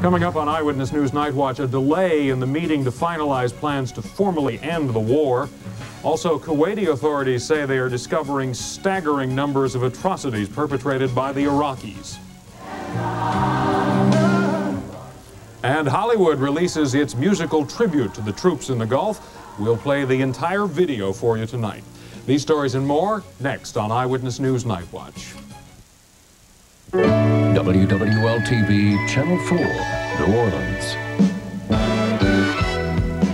Coming up on Eyewitness News Nightwatch, a delay in the meeting to finalize plans to formally end the war. Also, Kuwaiti authorities say they are discovering staggering numbers of atrocities perpetrated by the Iraqis. And Hollywood releases its musical tribute to the troops in the Gulf. We'll play the entire video for you tonight. These stories and more next on Eyewitness News Nightwatch. WWL-TV Channel 4, New Orleans.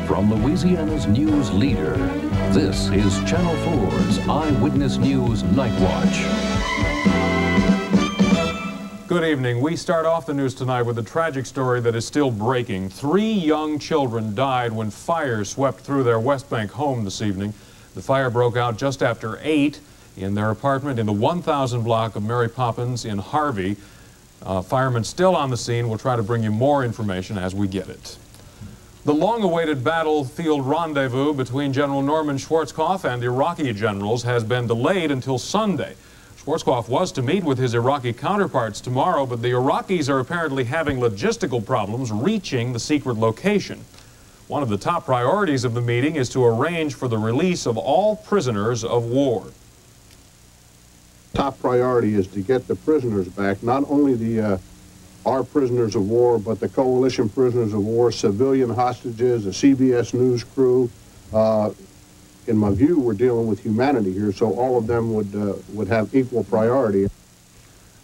From Louisiana's news leader, this is Channel 4's Eyewitness News Nightwatch. Good evening. We start off the news tonight with a tragic story that is still breaking. 3 young children died when fire swept through their West Bank home this evening. The fire broke out just after 8 in their apartment in the 1000 block of Mary Poppins in Harvey. Firemen still on the scene. We'll try to bring you more information as we get it. The long-awaited battlefield rendezvous between General Norman Schwarzkopf and Iraqi generals has been delayed until Sunday. Schwarzkopf was to meet with his Iraqi counterparts tomorrow, but the Iraqis are apparently having logistical problems reaching the secret location. One of the top priorities of the meeting is to arrange for the release of all prisoners of war. Top priority is to get the prisoners back, not only our prisoners of war, but the coalition prisoners of war, civilian hostages, the CBS News crew. In my view, we're dealing with humanity here, so all of them would have equal priority.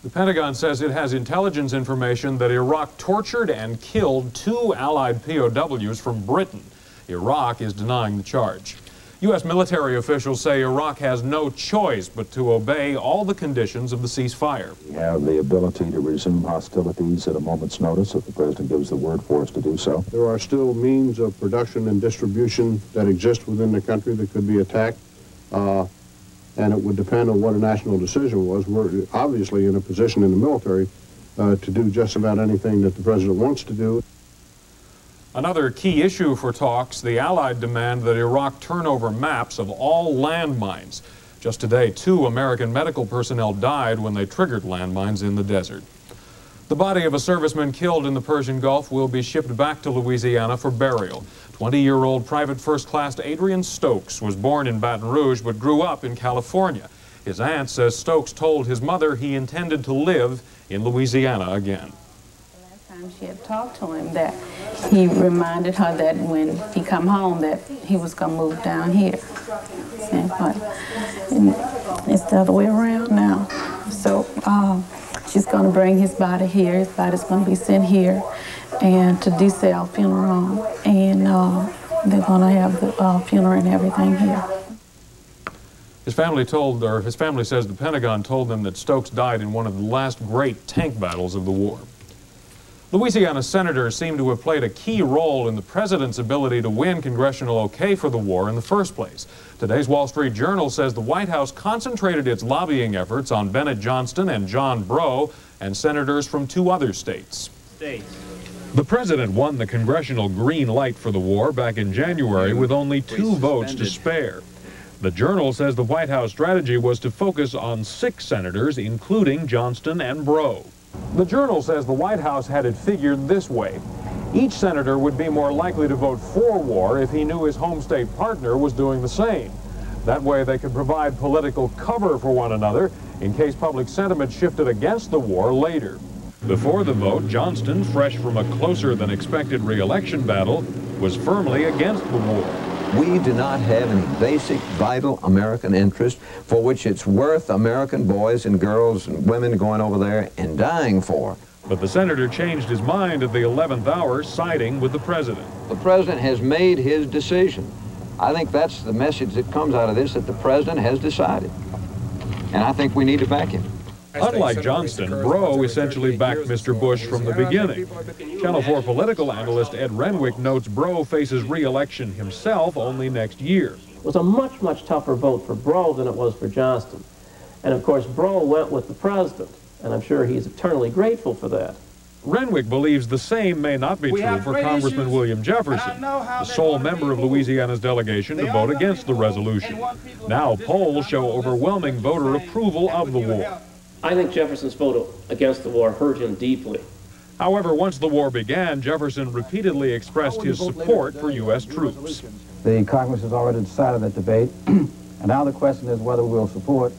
The Pentagon says it has intelligence information that Iraq tortured and killed 2 Allied POWs from Britain. Iraq is denying the charge. U.S. military officials say Iraq has no choice but to obey all the conditions of the ceasefire. We have the ability to resume hostilities at a moment's notice if the President gives the word for us to do so. There are still means of production and distribution that exist within the country that could be attacked, and it would depend on what a national decision was. We're obviously in a position in the military to do just about anything that the President wants to do. Another key issue for talks, the Allied demand that Iraq turn over maps of all landmines. Just today, 2 American medical personnel died when they triggered landmines in the desert. The body of a serviceman killed in the Persian Gulf will be shipped back to Louisiana for burial. 20-year-old Private First Class Adrian Stokes was born in Baton Rouge but grew up in California. His aunt says Stokes told his mother he intended to live in Louisiana again. She had talked to him that he reminded her that when he come home that he was going to move down here. But it's the other way around now. So she's going to bring his body here. His body's going to be sent here and to DCL funeral, and they're going to have the funeral and everything here. His family says the Pentagon told them that Stokes died in one of the last great tank battles of the war. Louisiana senators seem to have played a key role in the president's ability to win congressional okay for the war in the first place. Today's Wall Street Journal says the White House concentrated its lobbying efforts on Bennett Johnston and John Breaux and senators from 2 other states. The president won the congressional green light for the war back in January with only 2 votes to spare. The Journal says the White House strategy was to focus on 6 senators, including Johnston and Breaux. The Journal says the White House had it figured this way. Each senator would be more likely to vote for war if he knew his home state partner was doing the same. That way they could provide political cover for one another in case public sentiment shifted against the war later. Before the vote, Johnston, fresh from a closer than expected re-election battle, was firmly against the war. We do not have any basic, vital American interest for which it's worth American boys and girls and women going over there and dying for. But the senator changed his mind at the 11th hour, siding with the president. The president has made his decision. I think that's the message that comes out of this, that the president has decided. And I think we need to back him. Unlike Johnston, Breaux essentially backed Mr. Bush from the beginning. Channel 4 political analyst Ed Renwick notes Breaux faces re-election himself only next year. It was a much, much tougher vote for Breaux than it was for Johnston. And of course, Breaux went with the president, and I'm sure he's eternally grateful for that. Renwick believes the same may not be true for Congressman William Jefferson, the sole member of Louisiana's delegation to vote against the resolution. Now polls show overwhelming voter approval of the war. I think Jefferson's vote against the war hurt him deeply. However, once the war began, Jefferson repeatedly expressed his support for U.S. troops. The Congress has already decided that debate, and now the question is whether we'll support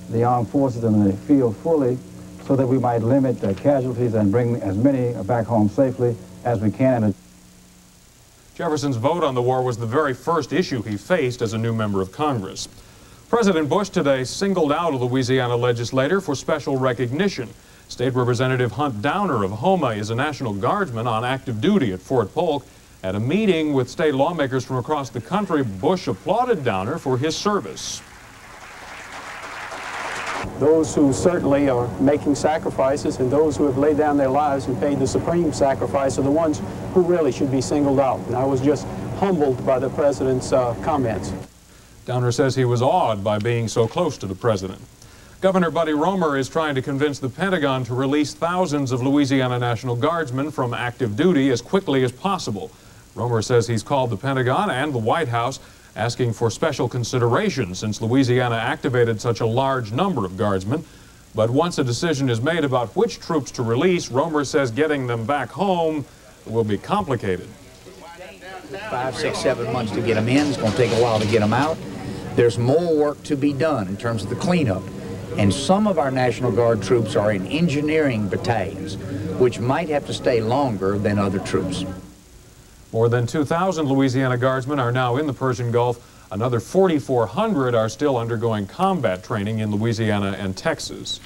the armed forces in the field fully so that we might limit casualties and bring as many back home safely as we can. Jefferson's vote on the war was the very first issue he faced as a new member of Congress. President Bush today singled out a Louisiana legislator for special recognition. State Representative Hunt Downer of Houma is a National Guardsman on active duty at Fort Polk. At a meeting with state lawmakers from across the country, Bush applauded Downer for his service. Those who certainly are making sacrifices and those who have laid down their lives and paid the supreme sacrifice are the ones who really should be singled out. And I was just humbled by the President's comments. Downer says he was awed by being so close to the President. Governor Buddy Roemer is trying to convince the Pentagon to release thousands of Louisiana National Guardsmen from active duty as quickly as possible. Roemer says he's called the Pentagon and the White House asking for special consideration since Louisiana activated such a large number of Guardsmen. But once a decision is made about which troops to release, Roemer says getting them back home will be complicated. 5, 6, 7 months to get them in. It's going to take a while to get them out. There's more work to be done in terms of the cleanup. And some of our National Guard troops are in engineering battalions, which might have to stay longer than other troops. More than 2,000 Louisiana Guardsmen are now in the Persian Gulf. Another 4,400 are still undergoing combat training in Louisiana and Texas.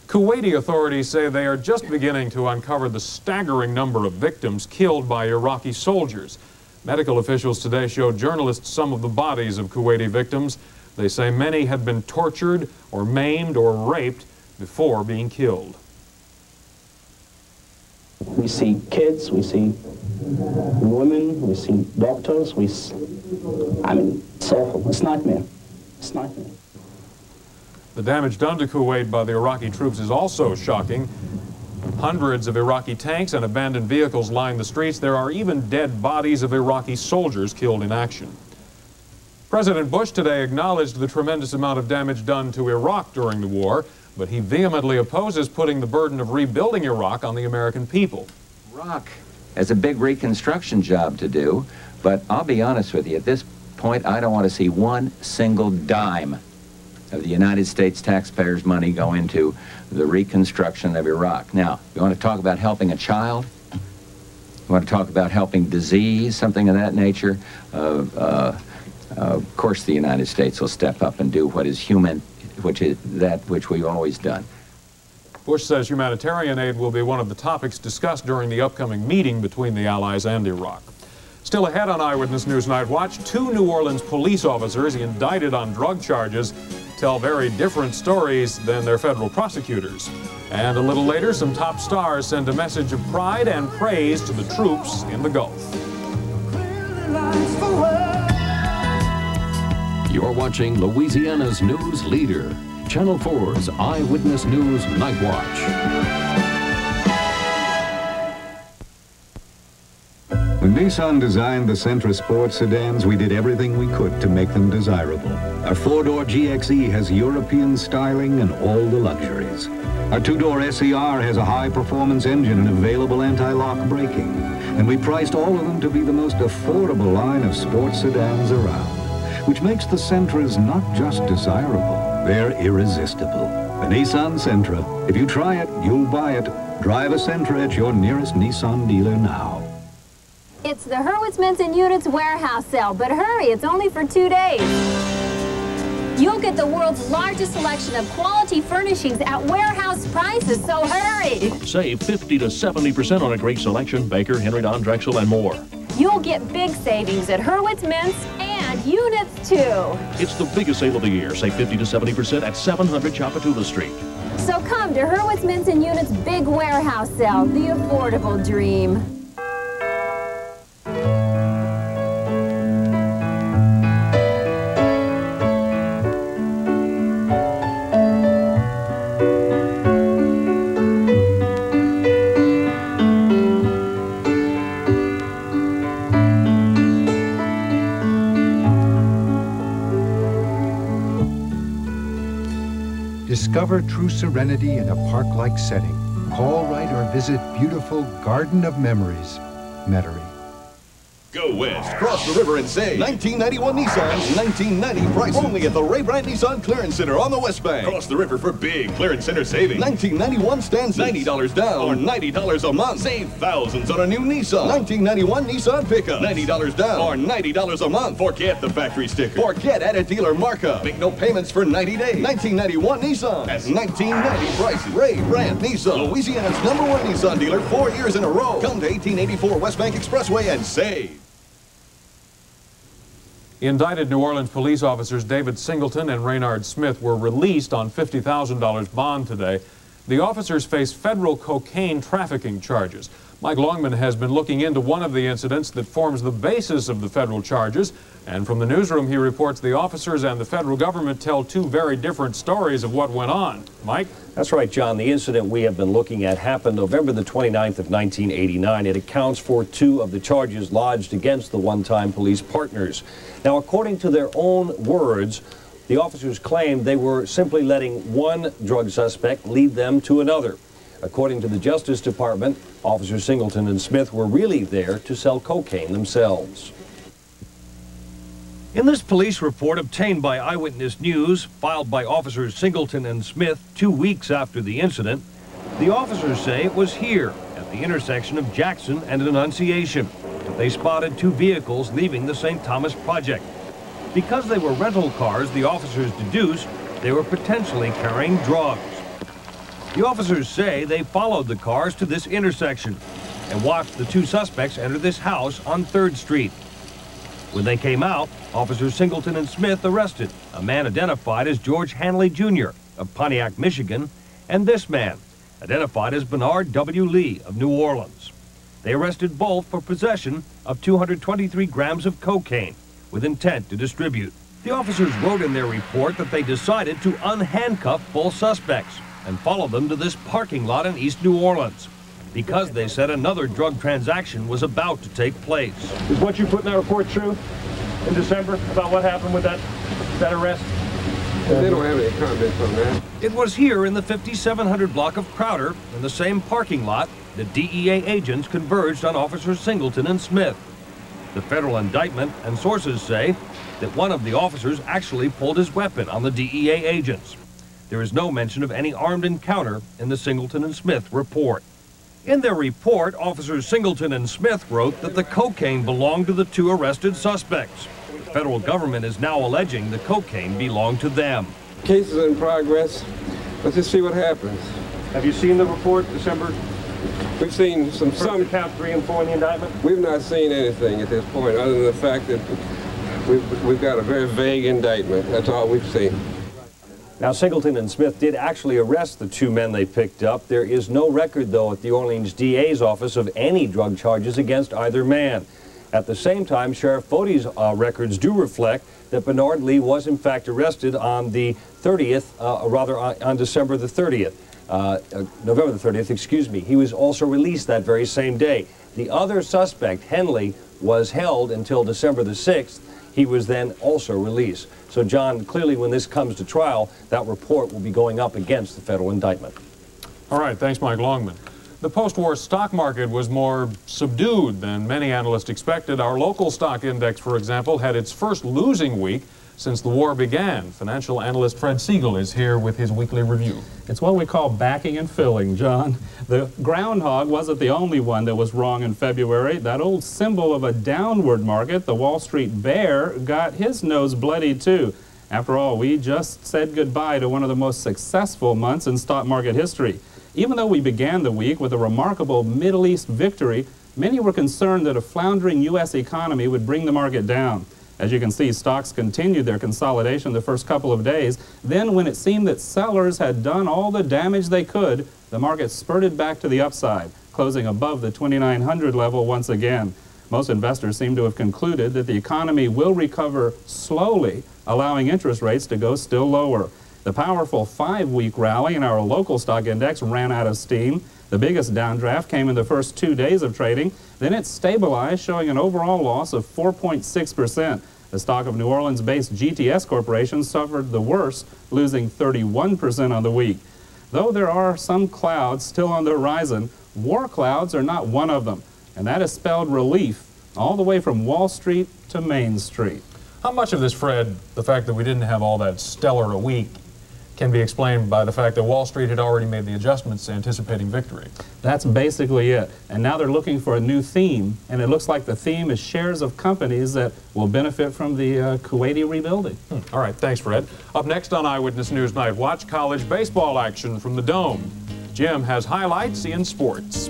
Kuwaiti authorities say they are just beginning to uncover the staggering number of victims killed by Iraqi soldiers. Medical officials today showed journalists some of the bodies of Kuwaiti victims. They say many had been tortured or maimed or raped before being killed. We see kids, we see women, we see doctors, I mean, it's awful. It's a nightmare. It's a nightmare. The damage done to Kuwait by the Iraqi troops is also shocking. Hundreds of Iraqi tanks and abandoned vehicles line the streets. There are even dead bodies of Iraqi soldiers killed in action. President Bush today acknowledged the tremendous amount of damage done to Iraq during the war, but he vehemently opposes putting the burden of rebuilding Iraq on the American people. Iraq has a big reconstruction job to do, but I'll be honest with you, at this point I don't want to see one single dime of the United States taxpayers' money go into the reconstruction of Iraq. Now, you want to talk about helping a child? You want to talk about helping disease, something of that nature? Of course the United States will step up and do what is human, which is that which we've always done. Bush says humanitarian aid will be one of the topics discussed during the upcoming meeting between the Allies and Iraq. Still ahead on Eyewitness News Nightwatch, 2 New Orleans police officers indicted on drug charges tell very different stories than their federal prosecutors. And a little later, some top stars send a message of pride and praise to the troops in the Gulf. You're watching Louisiana's news leader, Channel 4's Eyewitness News Nightwatch. When Nissan designed the Sentra Sport sedans, we did everything we could to make them desirable. Our 4-door GXE has European styling and all the luxuries. Our 2-door SER has a high-performance engine and available anti-lock braking. And we priced all of them to be the most affordable line of sports sedans around, which makes the Sentras not just desirable, they're irresistible. The Nissan Sentra. If you try it, you'll buy it. Drive a Sentra at your nearest Nissan dealer now. It's the Hurwitz Men's and Units warehouse sale, but hurry, it's only for 2 days. You'll get the world's largest selection of quality furnishings at warehouse prices, so hurry. Save 50 to 70% on a great selection, Baker, Henry Don, Drexel, and more. You'll get big savings at Hurwitz Men's and Units, too. It's the biggest sale of the year. Save 50 to 70% at 700 Chapatula Street. So come to Hurwitz Men's and Units big warehouse sale, the affordable dream. Discover true serenity in a park-like setting. Call, write, or visit beautiful Garden of Memories, Metairie. Go west, cross the river and save. 1991 Nissans, 1990 price. Only at the Ray Brandt Nissan Clearance Center on the West Bank. Cross the river for big Clearance Center savings. 1991 Stanzas, $90 down or $90 a month. Save thousands on a new Nissan. 1991 Nissan Pickup, $90 down or $90 a month. Forget the factory sticker. Forget at a dealer markup. Make no payments for 90 days. 1991 Nissan. That's 1990 prices. Ray Brandt Nissan, Louisiana's #1 Nissan dealer 4 years in a row. Come to 1884 West Bank Expressway and save. Indicted New Orleans police officers David Singleton and Raynard Smith were released on $50,000 bond today. The officers face federal cocaine trafficking charges. Mike Longman has been looking into one of the incidents that forms the basis of the federal charges. And from the newsroom, he reports the officers and the federal government tell two very different stories of what went on. Mike? That's right, John. The incident we have been looking at happened November the 29th of 1989. It accounts for two of the charges lodged against the one-time police partners. Now, according to their own words, the officers claimed they were simply letting one drug suspect lead them to another. According to the Justice Department, Officers Singleton and Smith were really there to sell cocaine themselves. In this police report obtained by Eyewitness News, filed by Officers Singleton and Smith 2 weeks after the incident, the officers say it was here, at the intersection of Jackson and Annunciation, that they spotted two vehicles leaving the St. Thomas project. Because they were rental cars, the officers deduced they were potentially carrying drugs. The officers say they followed the cars to this intersection and watched the two suspects enter this house on 3rd Street. When they came out, Officers Singleton and Smith arrested a man identified as George Hanley Jr. of Pontiac, Michigan, and this man, identified as Bernard W. Lee of New Orleans. They arrested both for possession of 223 grams of cocaine with intent to distribute. The officers wrote in their report that they decided to unhandcuff both suspects and follow them to this parking lot in East New Orleans because they said another drug transaction was about to take place. Is what you put in that report true in December about what happened with that arrest? They don't have any comments on that. It was here in the 5700 block of Crowder, in the same parking lot, that DEA agents converged on Officers Singleton and Smith. The federal indictment and sources say that one of the officers actually pulled his weapon on the DEA agents. There is no mention of any armed encounter in the Singleton and Smith report. In their report, Officers Singleton and Smith wrote that the cocaine belonged to the two arrested suspects. The federal government is now alleging the cocaine belonged to them. Case is in progress. Let's just see what happens. Have you seen the report, December? We've seen some count 3 and 4 in the indictment? We've not seen anything at this point, other than the fact that we've got a very vague indictment. That's all we've seen. Now, Singleton and Smith did actually arrest the two men they picked up. There is no record, though, at the Orleans DA's office of any drug charges against either man. At the same time, Sheriff Fode's records do reflect that Bernard Lee was, in fact, arrested on the 30th, on December the 30th. November the 30th, excuse me. He was also released that very same day. The other suspect, Henley, was held until December the 6th. He was then also released. So, John, clearly when this comes to trial, that report will be going up against the federal indictment. All right, thanks, Mike Longman. The post-war stock market was more subdued than many analysts expected. Our local stock index, for example, had its first losing week since the war began. Financial analyst Fred Siegel is here with his weekly review. It's what we call backing and filling, John. The groundhog wasn't the only one that was wrong in February. That old symbol of a downward market, the Wall Street bear, got his nose bloody too. After all, we just said goodbye to one of the most successful months in stock market history. Even though we began the week with a remarkable Middle East victory, many were concerned that a floundering U.S. economy would bring the market down. As you can see, stocks continued their consolidation the first couple of days. Then, when it seemed that sellers had done all the damage they could, the market spurted back to the upside, closing above the 2,900 level once again. Most investors seem to have concluded that the economy will recover slowly, allowing interest rates to go still lower. The powerful 5-week rally in our local stock index ran out of steam. The biggest downdraft came in the first 2 days of trading. Then it stabilized, showing an overall loss of 4.6%. The stock of New Orleans-based GTS Corporation suffered the worst, losing 31% on the week. Though there are some clouds still on the horizon, war clouds are not one of them. And that has spelled relief all the way from Wall Street to Main Street. How much of this, Fred, the fact that we didn't have all that stellar a week, can be explained by the fact that Wall Street had already made the adjustments anticipating victory? That's basically it. And now they're looking for a new theme, and it looks like the theme is shares of companies that will benefit from the Kuwaiti rebuilding. All right, thanks, Fred. Up next on Eyewitness News Night Watch, college baseball action from the Dome. Jim has highlights in sports.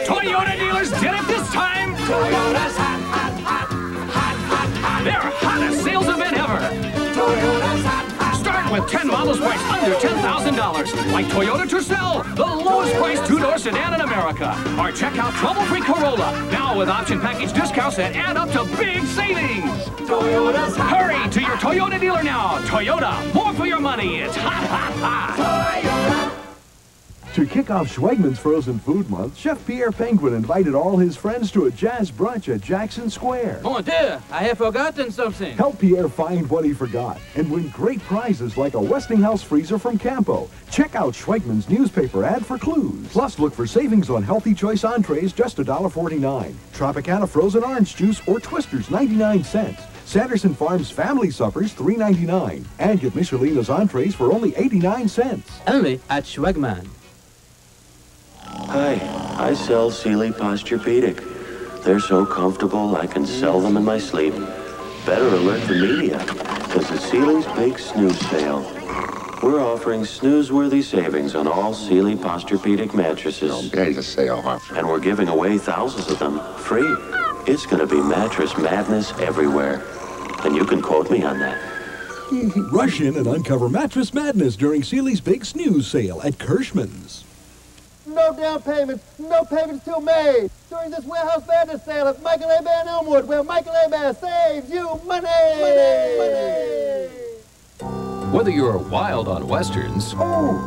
Toyota dealers did it this time! Toyota's hot, hot, hot, hot, hot, hot. Their hottest sales event ever! Toyota's hot, hot. Start with 10 models priced under $10,000. Like Toyota Tercel, the lowest priced two-door sedan in America. Or check out trouble-free Corolla, now with option package discounts that add up to big savings. Toyota's hot. Hurry to your Toyota dealer now. Toyota, more for your money. It's hot, hot, hot. Toyota. To kick off Schwegmann's Frozen Food Month, Chef Pierre Penguin invited all his friends to a jazz brunch at Jackson Square. Mon Dieu, I have forgotten something. Help Pierre find what he forgot and win great prizes like a Westinghouse freezer from Campo. Check out Schwegmann's newspaper ad for clues. Plus, look for savings on Healthy Choice entrees, just $1.49. Tropicana frozen orange juice or Twisters, 99 cents. Sanderson Farms family suppers, $3.99. And get Michelina's entrees for only 89 cents. Only at Schwegmann. Hi, I sell Sealy Posturepedic. They're so comfortable I can sell them in my sleep. Better alert the media, because it's Sealy's big snooze sale. We're offering snooze-worthy savings on all Sealy Posturepedic mattresses. And we're giving away thousands of them free. It's going to be mattress madness everywhere. And you can quote me on that. Rush in and uncover mattress madness during Sealy's big snooze sale at Kirschman's. No down payments, no payments till May. During this warehouse madness sale at Michael A. Bear in Elmwood, where Michael A. Bear saves you money. Whether you're wild on westerns, Oh,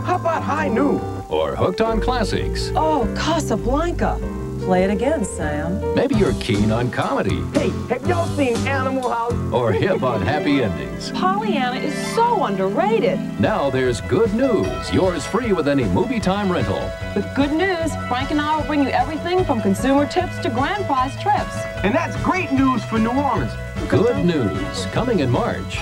how about high noon? or hooked on classics, Oh, Casablanca. Play it again, Sam. maybe you're keen on comedy, Hey, have y'all seen Animal House? or hip on happy endings. Pollyanna is so underrated. Now there's good news. Yours free with any Movie Time rental. With good news, Frank and I will bring you everything from consumer tips to grand prize trips. And that's great news for New Orleans. Good news, coming in March.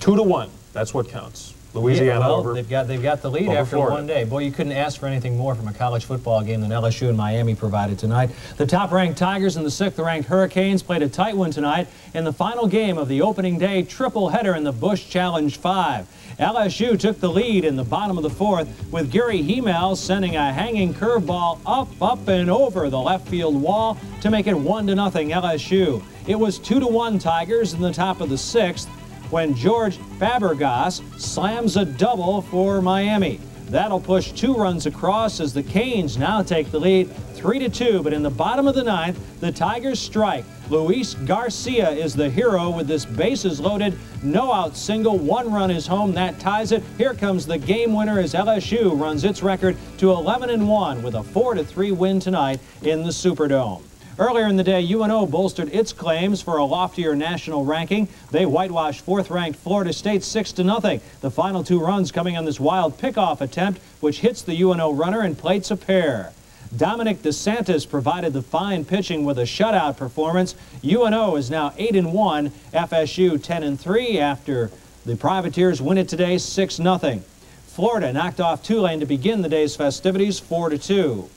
2-1. That's what counts. Louisiana well, over. They've got the lead over after Florida. one day. Boy, you couldn't ask for anything more from a college football game than LSU and Miami provided tonight. The top-ranked Tigers and the 6th-ranked Hurricanes played a tight one tonight in the final game of the opening day triple header in the Busch Challenge 5. LSU took the lead in the bottom of the 4th with Gary Hemel sending a hanging curveball up, and over the left field wall to make it 1-0 LSU. It was 2-1 Tigers in the top of the 6th. When George Fabregas slams a double for Miami. That'll push 2 runs across as the Canes now take the lead 3-2. But in the bottom of the 9th, the Tigers strike. Luis Garcia is the hero with this bases loaded, no out single. 1 run is home. That ties it. Here comes the game winner as LSU runs its record to 11-1 with a 4-3 win tonight in the Superdome. Earlier in the day, UNO bolstered its claims for a loftier national ranking. They whitewashed 4th-ranked Florida State 6-0. The final 2 runs coming on this wild pickoff attempt, which hits the UNO runner and plates a pair. Dominic DeSantis provided the fine pitching with a shutout performance. UNO is now 8-1, FSU 10-3 after the Privateers win it today 6-0. Florida knocked off Tulane to begin the day's festivities 4-2.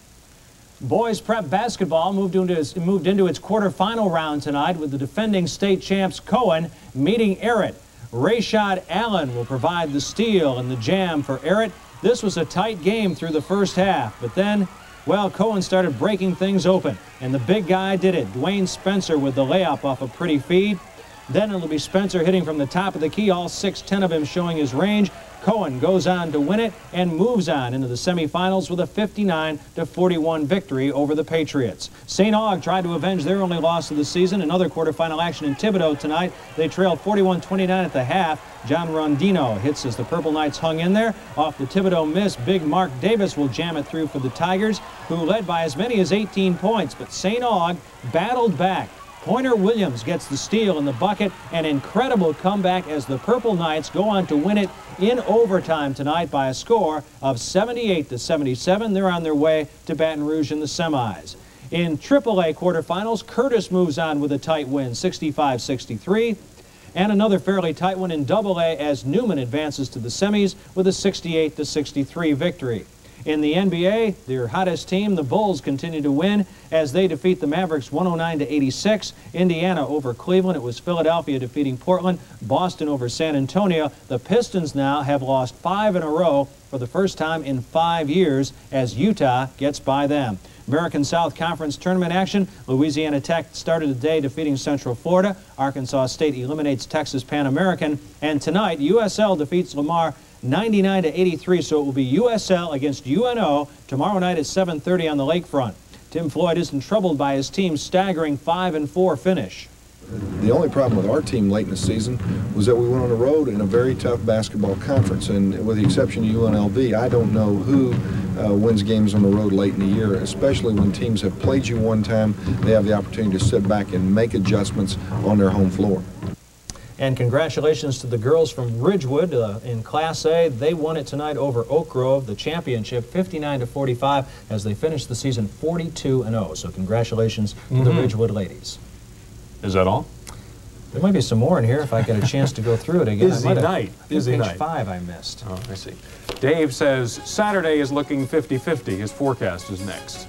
Boys prep basketball moved into its quarterfinal round tonight with the defending state champs Cohen meeting Errett. Rayshad Allen will provide the steal and the jam for Errett. This was a tight game through the first half, but then, well, Cohen started breaking things open, and the big guy did it. Dwayne Spencer with the layup off a pretty feed. Then it'll be Spencer hitting from the top of the key, all 6-10 of him showing his range. Cohen goes on to win it and moves on into the semifinals with a 59-41 victory over the Patriots. St. Aug tried to avenge their only loss of the season. Another quarterfinal action in Thibodaux tonight. They trailed 41-29 at the half. John Rondino hits as the Purple Knights hung in there. Off the Thibodaux miss, big Mark Davis will jam it through for the Tigers, who led by as many as 18 points. But St. Aug battled back. Pointer Williams gets the steal in the bucket. An incredible comeback as the Purple Knights go on to win it in overtime tonight by a score of 78-77. They're on their way to Baton Rouge in the semis. In AAA quarterfinals, Curtis moves on with a tight win, 65-63. And another fairly tight one in AA as Newman advances to the semis with a 68-63 victory. In the NBA, their hottest team, the Bulls, continue to win as they defeat the Mavericks 109-86. Indiana over Cleveland. It was Philadelphia defeating Portland. Boston over San Antonio. The Pistons now have lost 5 in a row for the first time in 5 years as Utah gets by them. American South Conference tournament action. Louisiana Tech started the day defeating Central Florida. Arkansas State eliminates Texas Pan American. And tonight, USL defeats Lamar 99-83, so it will be USL against UNO tomorrow night at 7:30 on the lakefront. Tim Floyd isn't troubled by his team's staggering 5-4 finish. The only problem with our team late in the season was that we went on the road in a very tough basketball conference, and with the exception of UNLV, I don't know who wins games on the road late in the year, especially when teams have played you one time. They have the opportunity to sit back and make adjustments on their home floor. And congratulations to the girls from Ridgewood in Class A. They won it tonight over Oak Grove, the championship, 59-45, as they finished the season 42-0. So congratulations to the Ridgewood ladies. Is that all? There might be some more in here if I get a chance to go through it again. Busy night. Busy night. Page 5 I missed. Oh, I see. Dave says Saturday is looking 50-50. His forecast is next.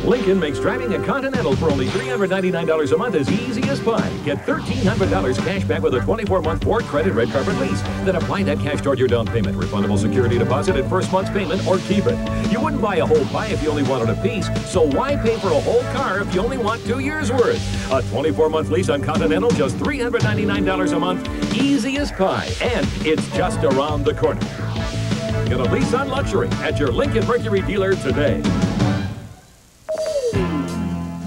Lincoln makes driving a Continental for only $399 a month as easy as pie. Get $1,300 cash back with a 24-month Ford Credit Red Carpet lease. Then apply that cash toward your down payment, refundable security deposit at first month's payment, or keep it. You wouldn't buy a whole pie if you only wanted a piece, so why pay for a whole car if you only want 2 years' worth? A 24-month lease on Continental, just $399 a month, easy as pie, and it's just around the corner. Get a lease on luxury at your Lincoln Mercury dealer today.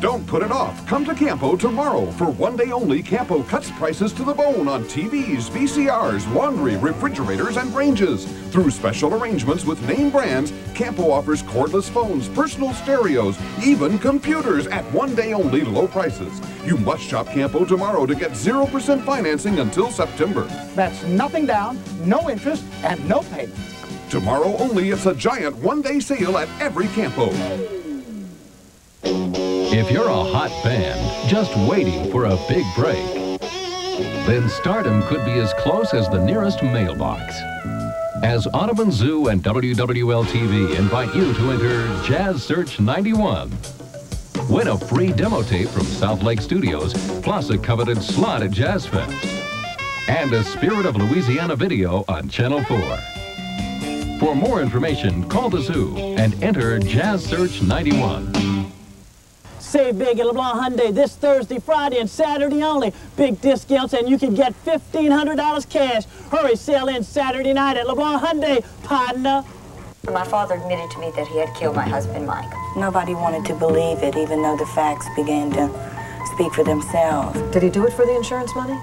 Don't put it off. Come to Campo tomorrow. For one day only, Campo cuts prices to the bone on TVs, VCRs, laundry, refrigerators, and ranges. Through special arrangements with name brands, Campo offers cordless phones, personal stereos, even computers at one day only low prices. You must shop Campo tomorrow to get 0% financing until September. That's nothing down, no interest, and no payments. Tomorrow only, it's a giant one-day sale at every Campo. If you're a hot band just waiting for a big break, then stardom could be as close as the nearest mailbox. As Audubon Zoo and WWL-TV invite you to enter Jazz Search 91. Win a free demo tape from South Lake Studios, plus a coveted slot at Jazz Fest. And a Spirit of Louisiana video on Channel 4. For more information, call the zoo and enter Jazz Search 91. Save big at LeBlanc Hyundai this Thursday, Friday, and Saturday only. Big discounts, and you can get $1,500 cash. Hurry, sale in Saturday night at LeBlanc Hyundai, partner. My father admitted to me that he had killed my husband, Mike. Nobody wanted to believe it, even though the facts began to speak for themselves. Did he do it for the insurance money?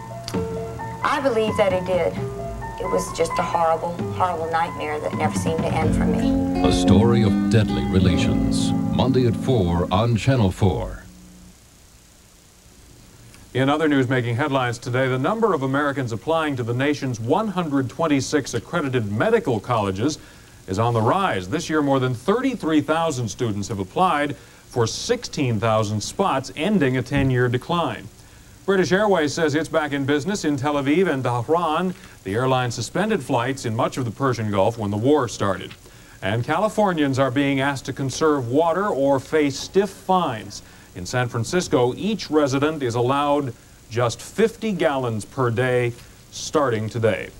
I believe that he did. It was just a horrible, horrible nightmare that never seemed to end for me. A story of deadly relations. Monday at 4 on Channel 4. In other news making headlines today, the number of Americans applying to the nation's 126 accredited medical colleges is on the rise. This year, more than 33,000 students have applied for 16,000 spots, ending a 10-year decline. British Airways says it's back in business in Tel Aviv and Tehran. The airline suspended flights in much of the Persian Gulf when the war started. And Californians are being asked to conserve water or face stiff fines. In San Francisco, each resident is allowed just 50 gallons per day starting today.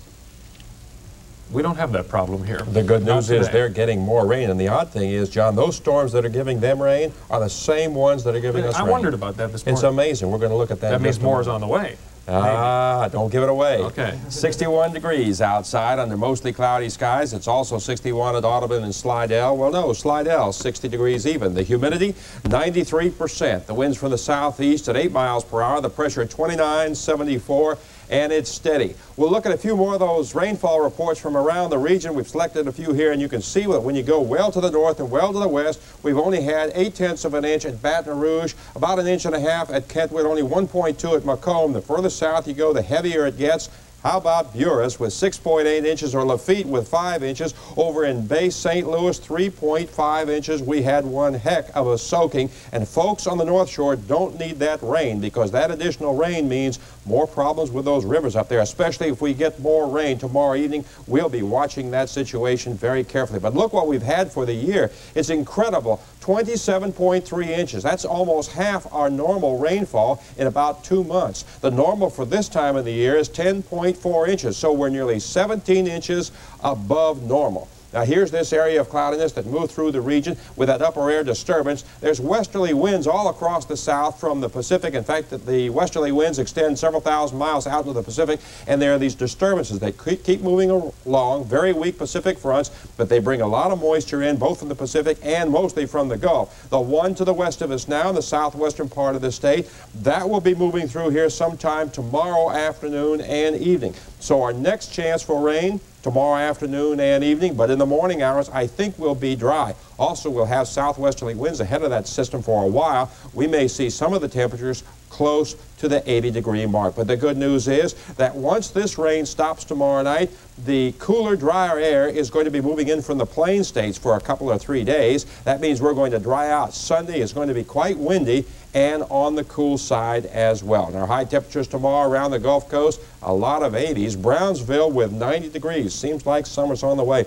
We don't have that problem here. The good news is today. they're getting more rain, and the odd thing is, John, those storms that are giving them rain are the same ones that are giving us rain. I wondered about that this morning. It's amazing. We're going to look at that. That means more is on the way. Don't give it away. Okay. 61 degrees outside under mostly cloudy skies. It's also 61 at Audubon and Slidell. Well, no, Slidell, 60 degrees even. The humidity, 93%. The winds from the southeast at 8 miles per hour. The pressure at 29, 74. And it's steady. We'll look at a few more of those rainfall reports from around the region. We've selected a few here, and you can see that when you go well to the north and well to the west, we've only had 0.8 of an inch at Baton Rouge, about 1.5 inches at Kentwood, only 1.2 at Macomb. The further south you go, the heavier it gets. How about Buras with 6.8 inches, or Lafitte with 5 inches? Over in Bay St. Louis, 3.5 inches. We had one heck of a soaking. And folks on the North Shore don't need that rain, because that additional rain means more problems with those rivers up there, especially if we get more rain tomorrow evening. We'll be watching that situation very carefully. But look what we've had for the year. It's incredible. 27.3 inches. That's almost half our normal rainfall in about 2 months. The normal for this time of the year is 10.4 inches, so we're nearly 17 inches above normal. Now here's this area of cloudiness that moved through the region with that upper air disturbance. There's westerly winds all across the south from the Pacific. In fact, the westerly winds extend several thousand miles out to the Pacific, and there are these disturbances. They keep moving along, very weak Pacific fronts, but they bring a lot of moisture in, both from the Pacific and mostly from the Gulf. The one to the west of us now in the southwestern part of the state, that will be moving through here sometime tomorrow afternoon and evening. So our next chance for rain, tomorrow afternoon and evening, but in the morning hours, I think we'll be dry. Also, we'll have southwesterly winds ahead of that system for a while. We may see some of the temperatures close to the 80-degree mark. But the good news is that once this rain stops tomorrow night, the cooler, drier air is going to be moving in from the plain states for a couple or 3 days. That means we're going to dry out. Sunday is going to be quite windy and on the cool side as well. And our high temperatures tomorrow around the Gulf Coast, a lot of 80s. Brownsville with 90 degrees. Seems like summer's on the way.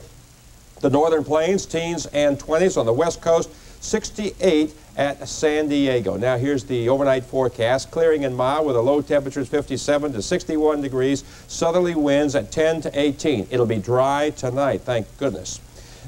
The northern plains, teens and 20s. On the west coast, 68 at San Diego. Now here's the overnight forecast. Clearing and mild with the low temperatures 57 to 61 degrees. Southerly winds at 10 to 18. It'll be dry tonight, thank goodness.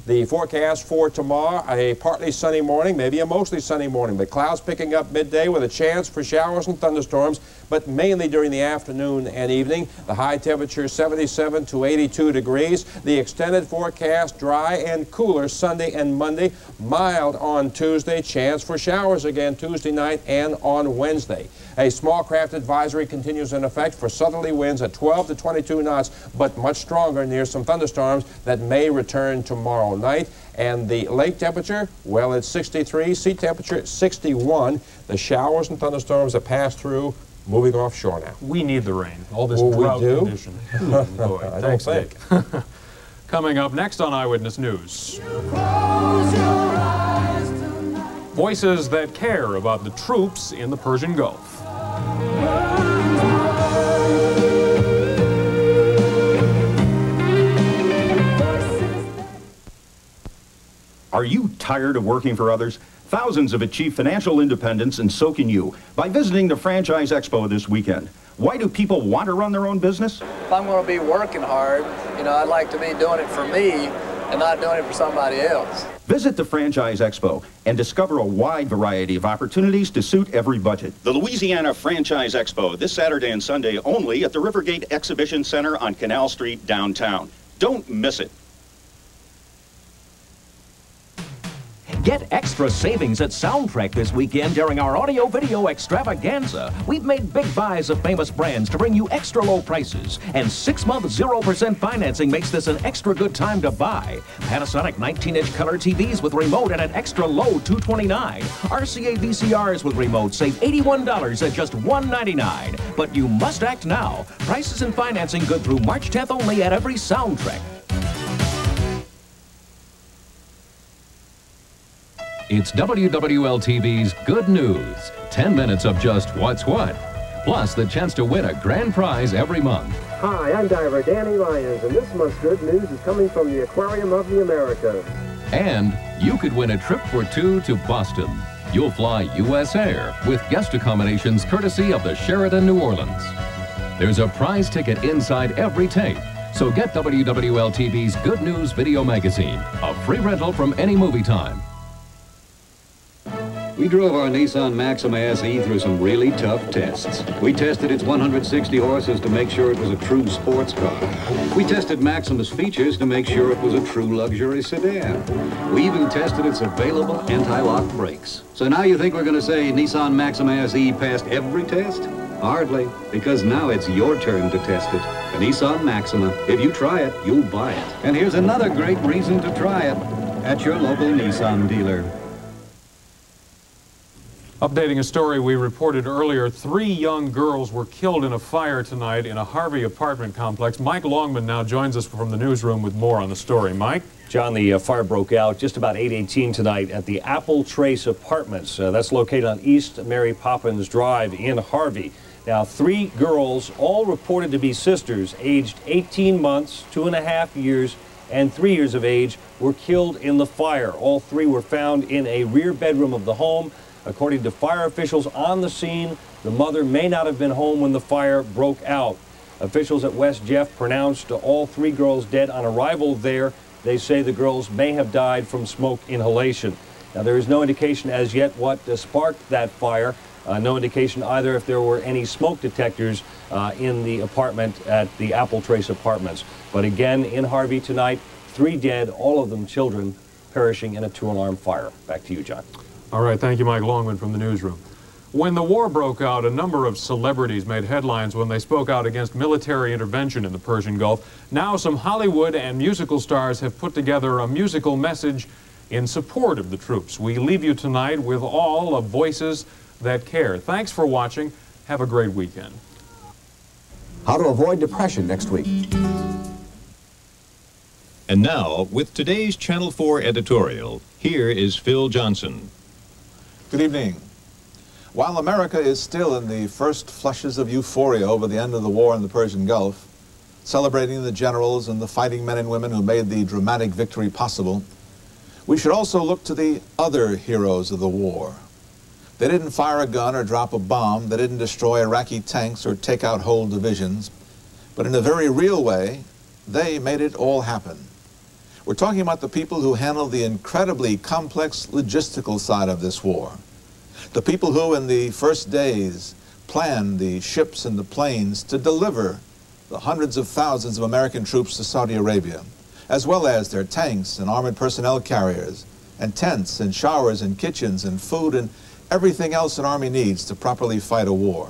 The forecast for tomorrow, a partly sunny morning, maybe a mostly sunny morning, but clouds picking up midday with a chance for showers and thunderstorms, but mainly during the afternoon and evening. The high temperature 77 to 82 degrees. The extended forecast dry and cooler Sunday and Monday. Mild on Tuesday, chance for showers again Tuesday night and on Wednesday. A small craft advisory continues in effect for southerly winds at 12 to 22 knots, but much stronger near some thunderstorms that may return tomorrow night. And the lake temperature, well, it's 63, sea temperature 61. The showers and thunderstorms that pass through, moving offshore now. We need the rain. All this drought condition. Oh, boy. I Thanks, don't Dick. Coming up next on Eyewitness News. Voices that care about the troops in the Persian Gulf. Are you tired of working for others? Thousands have achieved financial independence, and so can you by visiting the Franchise Expo this weekend. Why do people want to run their own business? If I'm going to be working hard, I'd like to be doing it for me and not doing it for somebody else. Visit the Franchise Expo and discover a wide variety of opportunities to suit every budget. The Louisiana Franchise Expo this Saturday and Sunday only at the Rivergate Exhibition Center on Canal Street downtown. Don't miss it. Get extra savings at Soundtrack this weekend during our audio-video extravaganza. We've made big buys of famous brands to bring you extra low prices. And 6-month 0% financing makes this an extra good time to buy. Panasonic 19-inch color TVs with remote at an extra low $229. RCA VCRs with remote save $81 at just $199. But you must act now. Prices and financing good through March 10th only at every Soundtrack. It's WWL-TV's Good News. 10 minutes of just what's what. Plus the chance to win a grand prize every month. Hi, I'm diver Danny Lyons, and this month's Good News is coming from the Aquarium of the Americas. And you could win a trip for 2 to Boston. You'll fly U.S. Air with guest accommodations courtesy of the Sheraton New Orleans. There's a prize ticket inside every tape, So get WWL-TV's Good News Video Magazine, a free rental from any movie time. We drove our Nissan Maxima SE through some really tough tests. We tested its 160 horses to make sure it was a true sports car. We tested Maxima's features to make sure it was a true luxury sedan. We even tested its available anti-lock brakes. So now you think we're going to say Nissan Maxima SE passed every test? Hardly, because now it's your turn to test it. A Nissan Maxima. If you try it, you'll buy it. And here's another great reason to try it at your local Nissan dealer. Updating a story we reported earlier, 3 young girls were killed in a fire tonight in a Harvey apartment complex. Mike Longman now joins us from the newsroom with more on the story. Mike? John, the fire broke out just about 8:18 tonight at the Apple Trace Apartments. That's located on East Mary Poppins Drive in Harvey. Now, 3 girls, all reported to be sisters, aged 18 months, 2.5 years, and 3 years of age, were killed in the fire. All 3 were found in a rear bedroom of the home. According to fire officials on the scene, the mother may not have been home when the fire broke out. Officials at West Jeff pronounced all 3 girls dead on arrival there. They say the girls may have died from smoke inhalation. Now, there is no indication as yet what sparked that fire. No indication either if there were any smoke detectors in the apartment at the Apple Trace Apartments. But again, in Harvey tonight, 3 dead, all of them children, perishing in a 2-alarm fire. Back to you, John. All right, thank you, Mike Longman from the newsroom. When the war broke out, a number of celebrities made headlines when they spoke out against military intervention in the Persian Gulf. Now some Hollywood and musical stars have put together a musical message in support of the troops. We leave you tonight with all of Voices That Care. Thanks for watching. Have a great weekend. How to avoid depression next week. And now, with today's Channel 4 editorial, here is Phil Johnson. Good evening. While America is still in the first flushes of euphoria over the end of the war in the Persian Gulf, celebrating the generals and the fighting men and women who made the dramatic victory possible, we should also look to the other heroes of the war. They didn't fire a gun or drop a bomb, they didn't destroy Iraqi tanks or take out whole divisions, but in a very real way, they made it all happen. We're talking about the people who handled the incredibly complex logistical side of this war. The people who, in the first days, planned the ships and the planes to deliver the hundreds of thousands of American troops to Saudi Arabia, as well as their tanks and armored personnel carriers, and tents and showers and kitchens and food and everything else an army needs to properly fight a war.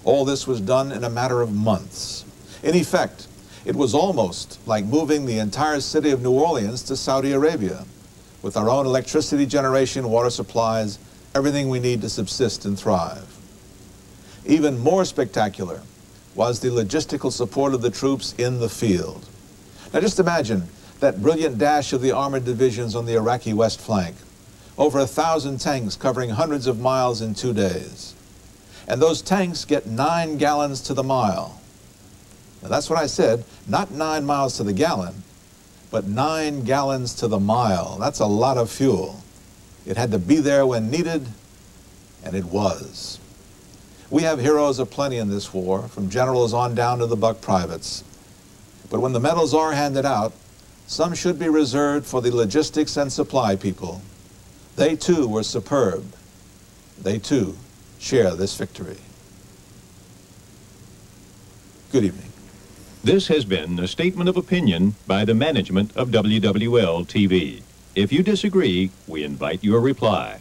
All this was done in a matter of months. In effect, it was almost like moving the entire city of New Orleans to Saudi Arabia, with our own electricity generation, water supplies, everything we need to subsist and thrive. Even more spectacular was the logistical support of the troops in the field. Now just imagine that brilliant dash of the armored divisions on the Iraqi west flank. Over 1,000 tanks covering hundreds of miles in 2 days. And those tanks get 9 gallons to the mile. Now that's what I said, not 9 miles to the gallon, but 9 gallons to the mile. That's a lot of fuel. It had to be there when needed, and it was. We have heroes aplenty in this war, from generals on down to the buck privates. But when the medals are handed out, some should be reserved for the logistics and supply people. They too were superb. They too share this victory. Good evening. This has been a statement of opinion by the management of WWL-TV. If you disagree, we invite your reply.